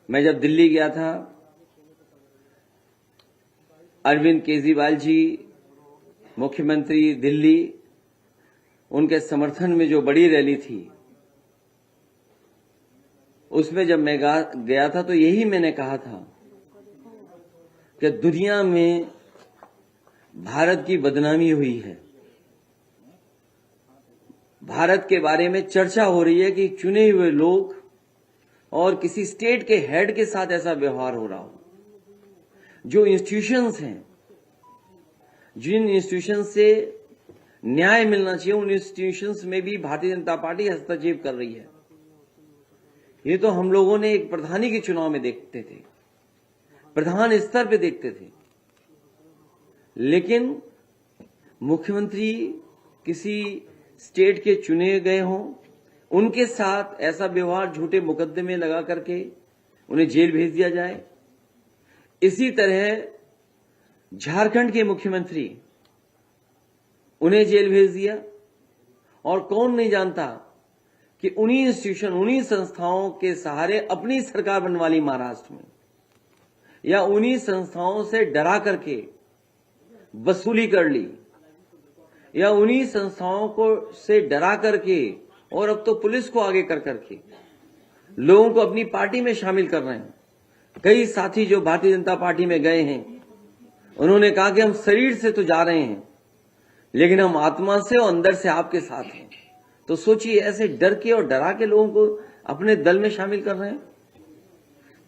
मैं जब दिल्ली गया था, अरविंद केजरीवाल जी मुख्यमंत्री दिल्ली, उनके समर्थन में जो बड़ी रैली थी, उसमें जब मैं गया था तो यही मैंने कहा था कि दुनिया में भारत की बदनामी हुई है। भारत के बारे में चर्चा हो रही है कि चुने हुए लोग और किसी स्टेट के हेड के साथ ऐसा व्यवहार हो रहा हो। जो इंस्टीट्यूशंस हैं, जिन इंस्टीट्यूशंस से न्याय मिलना चाहिए, उन इंस्टीट्यूशंस में भी भारतीय जनता पार्टी हस्तक्षेप कर रही है। ये तो हम लोगों ने एक प्रधानी के चुनाव में देखते थे, प्रधान स्तर पे देखते थे, लेकिन मुख्यमंत्री किसी स्टेट के चुने गए हों, उनके साथ ऐसा व्यवहार, झूठे मुकदमे लगा करके उन्हें जेल भेज दिया जाए। इसी तरह झारखंड के मुख्यमंत्री, उन्हें जेल भेज दिया। और कौन नहीं जानता कि उन्हीं इंस्टीट्यूशन, उन्हीं संस्थाओं के सहारे अपनी सरकार बनवा ली महाराष्ट्र में, या उन्हीं संस्थाओं से डरा करके वसूली कर ली, या उन्हीं संस्थाओं को से डरा करके, और अब तो पुलिस को आगे कर करके लोगों को अपनी पार्टी में शामिल कर रहे हैं। कई साथी जो भारतीय जनता पार्टी में गए हैं, उन्होंने कहा कि हम शरीर से तो जा रहे हैं, लेकिन हम आत्मा से और अंदर से आपके साथ हैं। तो सोचिए, ऐसे डर के और डरा के लोगों को अपने दल में शामिल कर रहे हैं।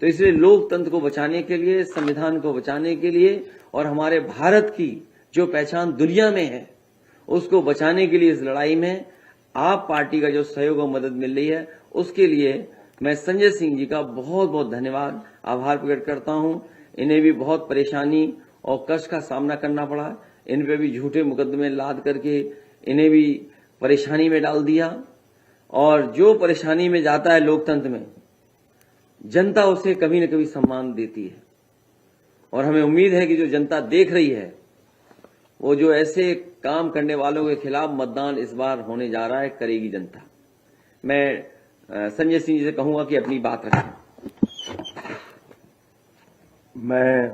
तो इसलिए लोकतंत्र को बचाने के लिए, संविधान को बचाने के लिए, और हमारे भारत की जो पहचान दुनिया में है, उसको बचाने के लिए इस लड़ाई में आप पार्टी का जो सहयोग और मदद मिल रही है, उसके लिए मैं संजय सिंह जी का बहुत बहुत धन्यवाद, आभार प्रकट करता हूं। इन्हें भी बहुत परेशानी और कष्ट का सामना करना पड़ा। इन पे भी झूठे मुकदमे लाद करके इन्हें भी परेशानी में डाल दिया। और जो परेशानी में जाता है लोकतंत्र में, जनता उसे कभी न कभी सम्मान देती है। और हमें उम्मीद है कि जो जनता देख रही है, वो जो ऐसे काम करने वालों के खिलाफ मतदान इस बार होने जा रहा है, करेगी जनता। मैं संजय सिंह जी से कहूंगा कि अपनी बात रखें। मैं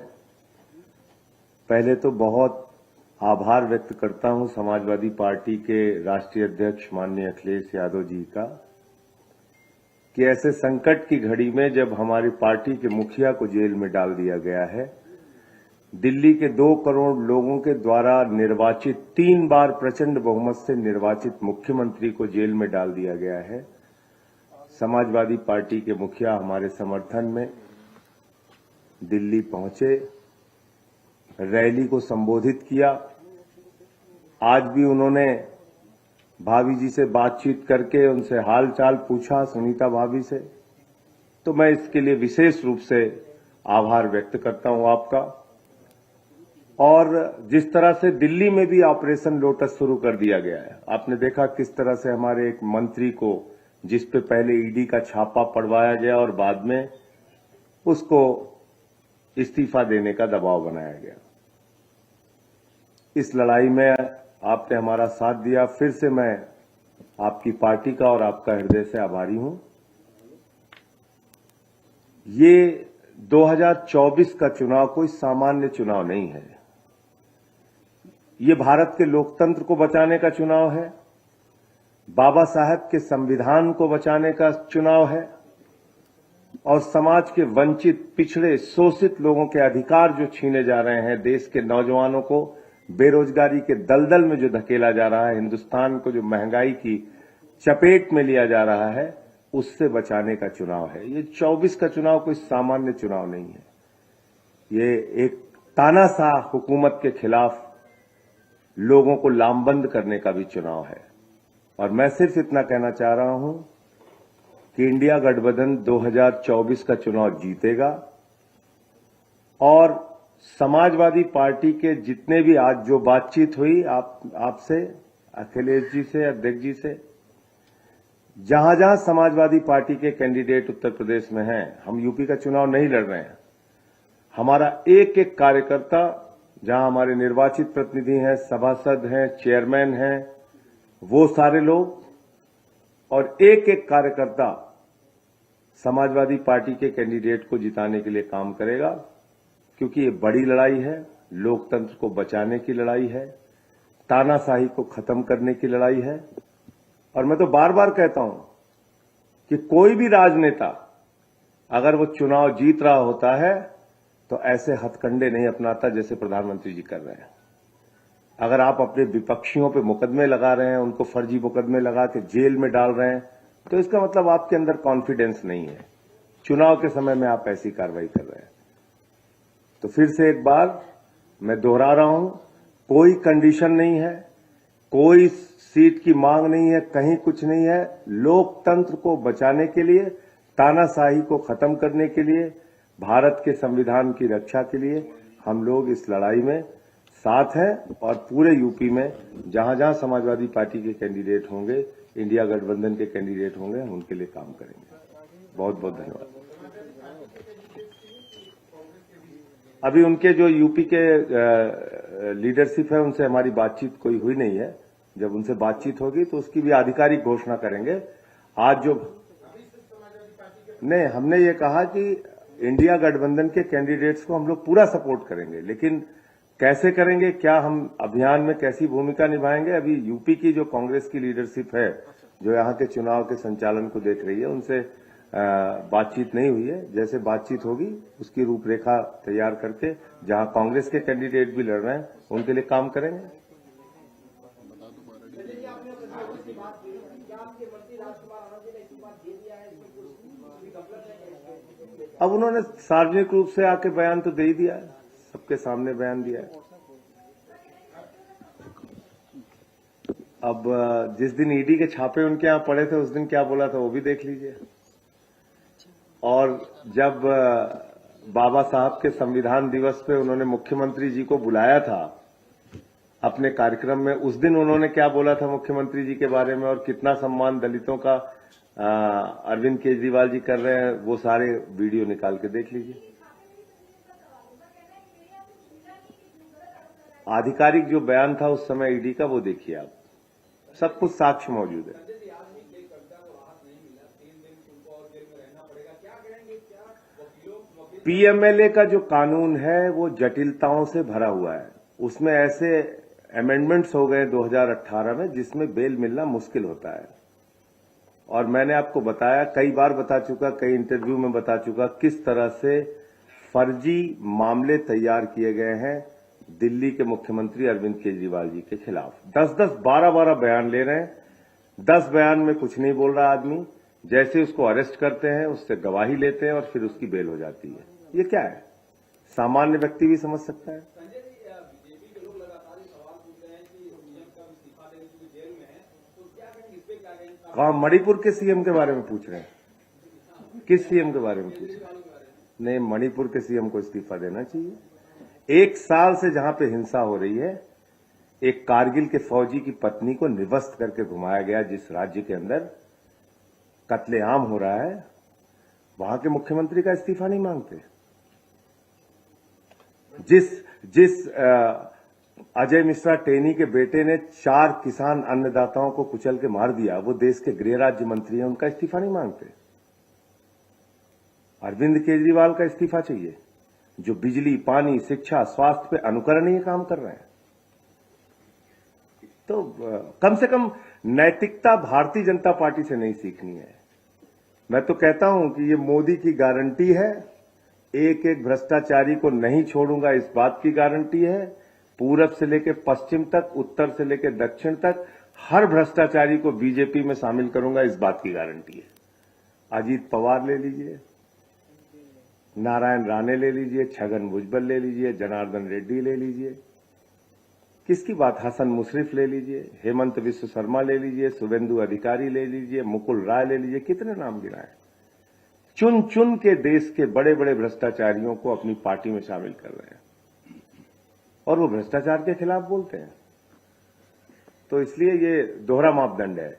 पहले तो बहुत आभार व्यक्त करता हूं समाजवादी पार्टी के राष्ट्रीय अध्यक्ष माननीय अखिलेश यादव जी का, कि ऐसे संकट की घड़ी में जब हमारी पार्टी के मुखिया को जेल में डाल दिया गया है, दिल्ली के 2 करोड़ लोगों के द्वारा निर्वाचित, 3 बार प्रचंड बहुमत से निर्वाचित मुख्यमंत्री को जेल में डाल दिया गया है, समाजवादी पार्टी के मुखिया हमारे समर्थन में दिल्ली पहुंचे, रैली को संबोधित किया। आज भी उन्होंने भाभी जी से बातचीत करके उनसे हालचाल पूछा, सुनीता भाभी से। तो मैं इसके लिए विशेष रूप से आभार व्यक्त करता हूं आपका। और जिस तरह से दिल्ली में भी ऑपरेशन लोटस शुरू कर दिया गया है, आपने देखा किस तरह से हमारे एक मंत्री को, जिस पे पहले ईडी का छापा पड़वाया गया और बाद में उसको इस्तीफा देने का दबाव बनाया गया। इस लड़ाई में आपने हमारा साथ दिया। फिर से मैं आपकी पार्टी का और आपका हृदय से आभारी हूं। ये 2024 का चुनाव कोई सामान्य चुनाव नहीं है। ये भारत के लोकतंत्र को बचाने का चुनाव है, बाबा साहब के संविधान को बचाने का चुनाव है, और समाज के वंचित, पिछड़े, शोषित लोगों के अधिकार जो छीने जा रहे हैं, देश के नौजवानों को बेरोजगारी के दलदल में जो धकेला जा रहा है, हिंदुस्तान को जो महंगाई की चपेट में लिया जा रहा है, उससे बचाने का चुनाव है। ये 24 का चुनाव कोई सामान्य चुनाव नहीं है। ये एक तानाशाह हुकूमत के खिलाफ लोगों को लामबंद करने का भी चुनाव है। और मैं सिर्फ इतना कहना चाह रहा हूं कि इंडिया गठबंधन 2024 का चुनाव जीतेगा, और समाजवादी पार्टी के जितने भी आज जो बातचीत हुई आपसे, अखिलेश जी से, अध्यक्ष जी से, जहां जहां समाजवादी पार्टी के कैंडिडेट उत्तर प्रदेश में हैं, हम यूपी का चुनाव नहीं लड़ रहे हैं। हमारा एक एक कार्यकर्ता, जहां हमारे निर्वाचित प्रतिनिधि हैं, सभासद हैं, चेयरमैन हैं, वो सारे लोग, और एक एक कार्यकर्ता समाजवादी पार्टी के कैंडिडेट को जिताने के लिए काम करेगा, क्योंकि ये बड़ी लड़ाई है, लोकतंत्र को बचाने की लड़ाई है, तानाशाही को खत्म करने की लड़ाई है। और मैं तो बार बार कहता हूं कि कोई भी राजनेता अगर वो चुनाव जीत रहा होता है तो ऐसे हथकंडे नहीं अपनाता जैसे प्रधानमंत्री जी कर रहे हैं। अगर आप अपने विपक्षियों पे मुकदमे लगा रहे हैं, उनको फर्जी मुकदमे लगा के जेल में डाल रहे हैं, तो इसका मतलब आपके अंदर कॉन्फिडेंस नहीं है। चुनाव के समय में आप ऐसी कार्रवाई कर रहे हैं। तो फिर से एक बार मैं दोहरा रहा हूं, कोई कंडीशन नहीं है, कोई सीट की मांग नहीं है, कहीं कुछ नहीं है। लोकतंत्र को बचाने के लिए, तानाशाही को खत्म करने के लिए, भारत के संविधान की रक्षा के लिए हम लोग इस लड़ाई में साथ हैं। और पूरे यूपी में जहां जहां समाजवादी पार्टी के कैंडिडेट होंगे, इंडिया गठबंधन के कैंडिडेट होंगे, हम उनके लिए काम करेंगे। बहुत बहुत धन्यवाद। अभी उनके जो यूपी के लीडरशिप है, उनसे हमारी बातचीत कोई हुई नहीं है। जब उनसे बातचीत होगी तो उसकी भी आधिकारिक घोषणा करेंगे। आज जो नहीं, हमने ये कहा कि इंडिया गठबंधन के कैंडिडेट्स को हम लोग पूरा सपोर्ट करेंगे, लेकिन कैसे करेंगे, क्या हम अभियान में कैसी भूमिका निभाएंगे, अभी यूपी की जो कांग्रेस की लीडरशिप है, जो यहाँ के चुनाव के संचालन को देख रही है, उनसे बातचीत नहीं हुई है। जैसे बातचीत होगी उसकी रूपरेखा तैयार करके जहां कांग्रेस के कैंडिडेट भी लड़ रहे हैं उनके लिए काम करेंगे। अब उन्होंने सार्वजनिक रूप से आके बयान तो दे ही दिया है, सबके सामने बयान दिया है। अब जिस दिन ईडी के छापे उनके यहां पड़े थे, उस दिन क्या बोला था वो भी देख लीजिए। और जब बाबा साहब के संविधान दिवस पे उन्होंने मुख्यमंत्री जी को बुलाया था अपने कार्यक्रम में, उस दिन उन्होंने क्या बोला था मुख्यमंत्री जी के बारे में और कितना सम्मान दलितों का अरविंद केजरीवाल जी कर रहे हैं, वो सारे वीडियो निकाल के देख लीजिए। आधिकारिक जो बयान था उस समय ईडी का, वो देखिए आप, सब कुछ साक्ष्य मौजूद है। पीएमएलए का जो कानून है वो जटिलताओं से भरा हुआ है। उसमें ऐसे अमेंडमेंट्स हो गए 2018 में जिसमें बेल मिलना मुश्किल होता है। और मैंने आपको बताया, कई बार बता चुका, कई इंटरव्यू में बता चुका, किस तरह से फर्जी मामले तैयार किए गए हैं दिल्ली के मुख्यमंत्री अरविंद केजरीवाल जी के खिलाफ। 10-10, 12-12 बयान ले रहे हैं। 10 बयान में कुछ नहीं बोल रहा आदमी, जैसे उसको अरेस्ट करते हैं उससे गवाही लेते हैं और फिर उसकी बेल हो जाती है। ये क्या है? सामान्य व्यक्ति भी समझ सकता है। कहा मणिपुर के सीएम के बारे में पूछ रहे हैं? किस सीएम के बारे में पूछ रहे हैं? नहीं, मणिपुर के सीएम को इस्तीफा देना चाहिए। 1 साल से जहां पे हिंसा हो रही है, एक कारगिल के फौजी की पत्नी को निवस्त करके घुमाया गया, जिस राज्य के अंदर कत्लेआम हो रहा है, वहां के मुख्यमंत्री का इस्तीफा नहीं मांगते। जिस अजय मिश्रा टेनी के बेटे ने 4 किसान अन्नदाताओं को कुचल के मार दिया, वो देश के गृह राज्य मंत्री हैं, उनका इस्तीफा नहीं मांगते। अरविंद केजरीवाल का इस्तीफा चाहिए, जो बिजली, पानी, शिक्षा, स्वास्थ्य पे अनुकरणीय काम कर रहे हैं। तो कम से कम नैतिकता भारतीय जनता पार्टी से नहीं सीखनी है। मैं तो कहता हूं कि ये मोदी की गारंटी है, एक एक भ्रष्टाचारी को नहीं छोड़ूंगा, इस बात की गारंटी है। पूरब से लेकर पश्चिम तक, उत्तर से लेकर दक्षिण तक, हर भ्रष्टाचारी को बीजेपी में शामिल करूंगा, इस बात की गारंटी है। अजीत पवार ले लीजिए, नारायण राणे ले लीजिए, छगन भुजबल ले लीजिए, जनार्दन रेड्डी ले लीजिए, किसकी बात, हसन मुशर्रफ ले लीजिए, हेमंत विश्व शर्मा ले लीजिए, शुभेंदु अधिकारी ले लीजिए, मुकुल राय ले लीजिए, कितने नाम गिनाए। चुन चुन के देश के बड़े बड़े भ्रष्टाचारियों को अपनी पार्टी में शामिल कर रहे हैं और वो भ्रष्टाचार के खिलाफ बोलते हैं। तो इसलिए ये दोहरा मापदंड है।